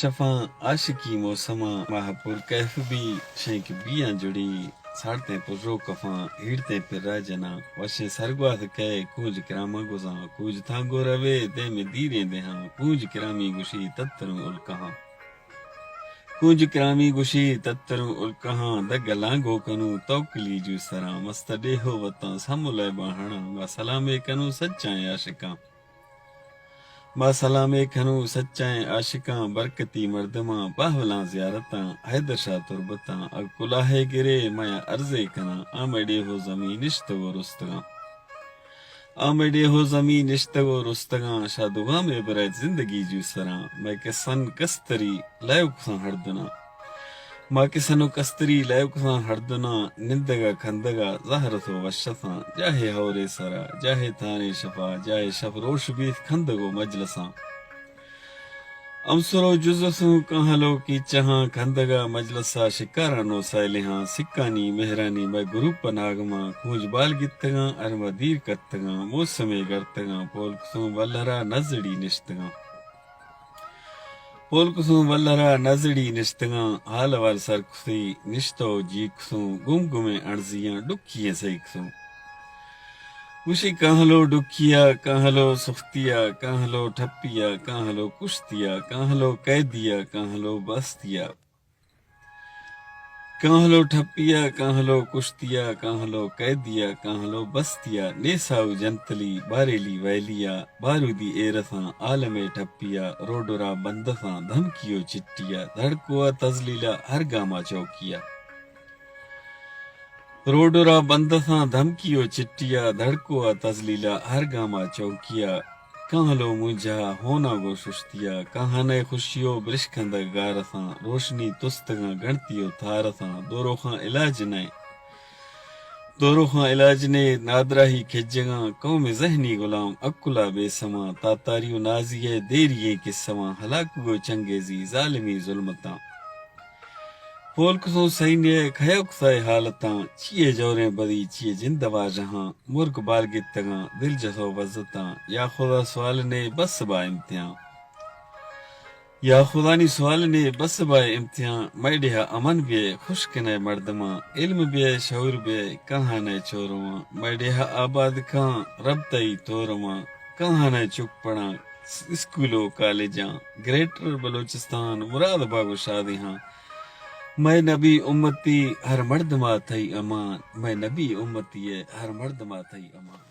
شفاں عاشقی موسماں ماہ پور کیف بھی شینک بیاں جڑی ساڑتے پرو کفاں ہیڑتے پر راجنا وشے سرگواہ کہے کونج کراما گزاں کونج تھانگو روے دے میں دیریں دہاں کونج کرامی گشی تتروں الکہاں کونج کرامی گشی تتروں الکہاں دگا لانگو کنو توکلی جو سراں مستڈے ہو وطاں سمولے باہناں با سلامے کنو سچائیں عاشقاں با سلامے کھنو سچائیں عاشقاں برکتی مردماں باہولاں زیارتاں حیدر شاہ تربتاں اگ کلاہے گرے مایا عرضے کنا آمڑے ہو زمین نشتگو رستگاں آمڑے ہو زمین نشتگو رستگاں شادوغاں میں برائت زندگی جو سراں میں کسن کستری لائو کساں ہردنا ما کسنو کستری لائو کساں ہردنا نندگا کھندگا زہرتو وشتاں جاہے ہورے سرا جاہے تانے شفا جاہے شف روش بیت کھندگو مجلساں امسرو جزسوں کہلو کی چہاں کھندگا مجلسا شکارانو سائلہاں سکانی مہرانی میں گروپ ناگماں کونج بال گتگاں ارما دیر کتگاں موسمے گرتگاں پول کسوں ولرا نزڑی نشتگاں پول کسوں ولرا نزڑی نشتگاں حال وال سر کسی نشتو جی کسوں گم گمے اڑزیاں ڈکیے سئی کسوں وشی کہلو ڈکیا کہلو سختیا کہلو ٹھپیا کہلو کشتیا کہلو قیدیا کہلو بستیا کہلو ٹھپیا کہلو کشتیا کہلو قیدیا کہلو بستیا نیساو جنتلی باریلی ویلیا بارودی ایرساں عالمے ٹھپیا روڈورا بندساں دھمکیو چٹیا دھڑکوا تزلیلا ہر گاما چوکیا روڈورا بندساں دھمکیو چٹیا دھڑکوا تزلیلا ہر گاما چوکیا کہلو مجھا ہونا گو ششتیا کہانے خوشیو برشکندہ گارساں روشنی تستگاں گھنٹیو تھارساں دوروخاں علاج نے نادراہی کھجگاں قوم ذہنی غلام اکلا بے سماں تاتاریو نازیے دیریے قسماں ہلاک گو چنگیزی ظالمی ظلمتاں پول کسوں سینے کھیوک سائے حالتاں چیئے جوریں بدی چیئے جندوا جہاں مرگ بال گتگاں دل جسو وزتاں یا خدا سوال نے بس با امتحان یا خدا نی سوال نے بس با امتحان میڈیا امن بے خشکنے مردماں علم بے شعور بے کہاں نے چورواں میڈیا آباد کہاں رب تئی تورواں کہاں نے چک پڑاں اسکولو کالجاں گریٹر بلوچستان مراد باغو شادیاں میں نبی امتی ہر مرد ما تھئی امان میں نبی امتی ہر مرد ما تھئی امان